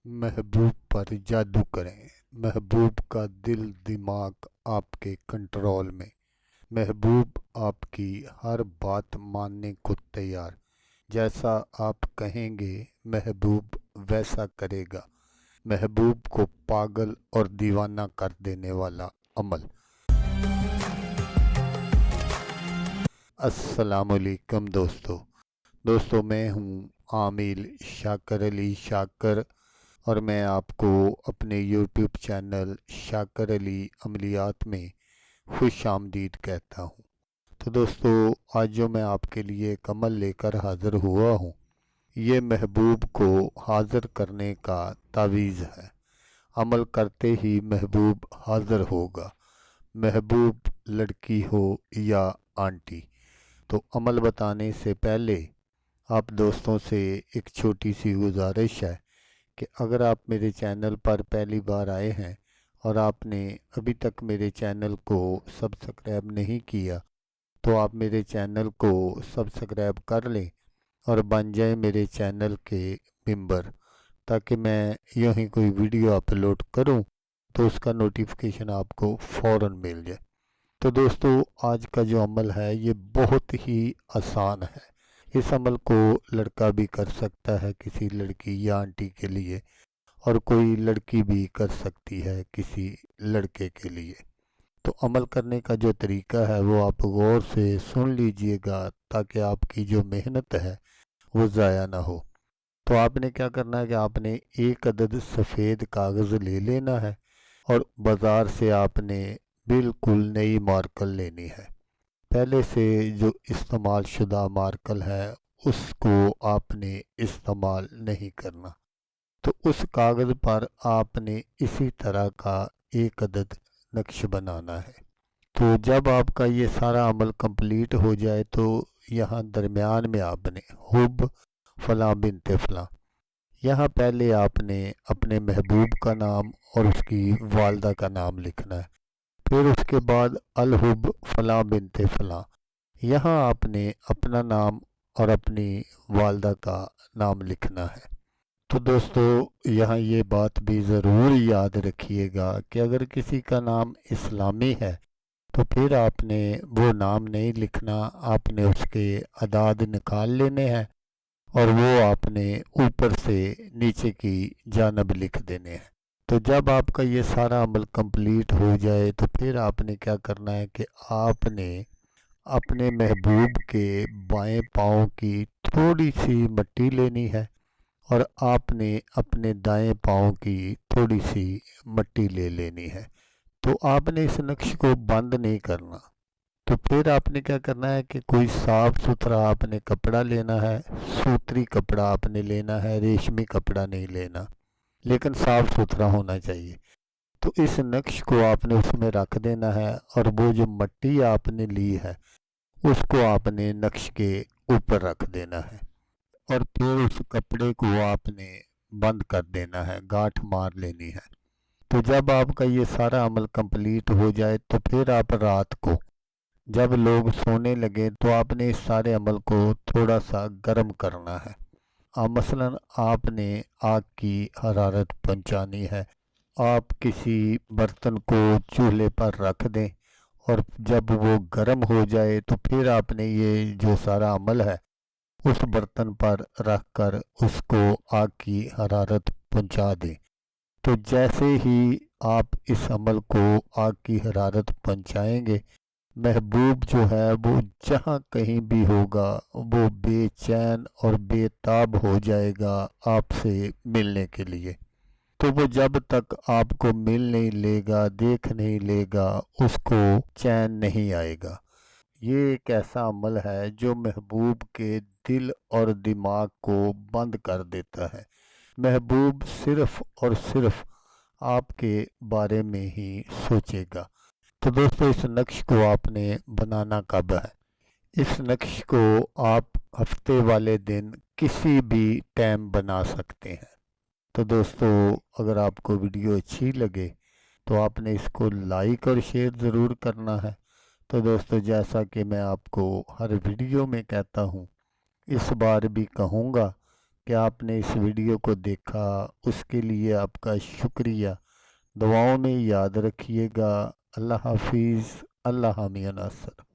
महबूब पर जादू करें। महबूब का दिल दिमाग आपके कंट्रोल में। महबूब आपकी हर बात मानने को तैयार। जैसा आप कहेंगे महबूब वैसा करेगा। महबूब को पागल और दीवाना कर देने वाला अमल। अस्सलामुअलैकुम दोस्तों मैं हूँ आमिल शाकर अली शाकर और मैं आपको अपने यूट्यूब चैनल शाकर अली अमलियात में खुश आमदीद कहता हूँ। तो दोस्तों आज जो मैं आपके लिए एक अमल लेकर हाज़िर हुआ हूँ, ये महबूब को हाज़िर करने का तावीज़ है। अमल करते ही महबूब हाज़िर होगा, महबूब लड़की हो या आंटी। तो अमल बताने से पहले आप दोस्तों से एक छोटी सी गुजारिश है कि अगर आप मेरे चैनल पर पहली बार आए हैं और आपने अभी तक मेरे चैनल को सब्सक्राइब नहीं किया तो आप मेरे चैनल को सब्सक्राइब कर लें और बन जाए मेरे चैनल के मेंबर, ताकि मैं यूँ ही कोई वीडियो अपलोड करूं तो उसका नोटिफिकेशन आपको फ़ौरन मिल जाए। तो दोस्तों आज का जो अमल है ये बहुत ही आसान है। इस अमल को लड़का भी कर सकता है किसी लड़की या आंटी के लिए, और कोई लड़की भी कर सकती है किसी लड़के के लिए। तो अमल करने का जो तरीका है वो आप गौर से सुन लीजिएगा ताकि आपकी जो मेहनत है वो ज़ाया ना हो। तो आपने क्या करना है कि आपने एक अदद सफ़ेद कागज़ ले लेना है और बाज़ार से आपने बिल्कुल नई मार्कर लेनी है। पहले से जो इस्तेमाल शुदा मार्कर है उसको आपने इस्तेमाल नहीं करना। तो उस कागज़ पर आपने इसी तरह का एक अदद नक्श बनाना है। तो जब आपका ये सारा अमल कंप्लीट हो जाए तो यहाँ दरमियान में आपने हुब फ़लाँ बिनते फ़लाँ, यहाँ पहले आपने अपने महबूब का नाम और उसकी वालदा का नाम लिखना है। फिर उसके बाद अलहुब फ़लाँ बिनते फ़लाँ, यहाँ आपने अपना नाम और अपनी वालदा का नाम लिखना है। तो दोस्तों यहाँ ये बात भी ज़रूर याद रखिएगा कि अगर किसी का नाम इस्लामी है तो फिर आपने वो नाम नहीं लिखना, आपने उसके अदाद निकाल लेने हैं और वो आपने ऊपर से नीचे की जानब लिख देने हैं। तो जब आपका ये सारा अमल कंप्लीट हो जाए तो फिर आपने क्या करना है कि आपने अपने महबूब के बाएं पाँव की थोड़ी सी मिट्टी लेनी है और आपने अपने दाएं पाँव की थोड़ी सी मिट्टी ले लेनी है। तो आपने इस नक्श को बंद नहीं करना। तो फिर आपने क्या करना है कि कोई साफ़ सुथरा आपने कपड़ा लेना है, सूतरी कपड़ा आपने लेना है, रेशमी कपड़ा नहीं लेना, लेकिन साफ़ सुथरा होना चाहिए। तो इस नक्श को आपने उसमें रख देना है और वो जो मिट्टी आपने ली है उसको आपने नक्श के ऊपर रख देना है और फिर उस कपड़े को आपने बंद कर देना है, गांठ मार लेनी है। तो जब आपका ये सारा अमल कंप्लीट हो जाए तो फिर आप रात को जब लोग सोने लगे तो आपने इस सारे अमल को थोड़ा सा गर्म करना है। मसलन आपने आग की हरारत पहुंचानी है। आप किसी बर्तन को चूल्हे पर रख दें और जब वो गर्म हो जाए तो फिर आपने ये जो सारा अमल है उस बर्तन पर रख कर उसको आग की हरारत पहुंचा दें। तो जैसे ही आप इस अमल को आग की हरारत पहुंचाएंगे, महबूब जो है वो जहाँ कहीं भी होगा वो बेचैन और बेताब हो जाएगा आपसे मिलने के लिए। तो वो जब तक आपको मिल नहीं लेगा, देख नहीं लेगा, उसको चैन नहीं आएगा। ये एक ऐसा अमल है जो महबूब के दिल और दिमाग को बंद कर देता है। महबूब सिर्फ़ और सिर्फ़ आपके बारे में ही सोचेगा। तो दोस्तों इस नक्श को आपने बनाना कब है? इस नक्श को आप हफ्ते वाले दिन किसी भी टाइम बना सकते हैं। तो दोस्तों अगर आपको वीडियो अच्छी लगे तो आपने इसको लाइक और शेयर ज़रूर करना है। तो दोस्तों जैसा कि मैं आपको हर वीडियो में कहता हूँ, इस बार भी कहूँगा کہ آپ نے اس ویڈیو کو دیکھا، اس کے لیے آپ کا شکریہ۔ دعاؤں میں یاد رکھیے گا۔ اللہ حافظ۔ اللہ حامی و ناصر۔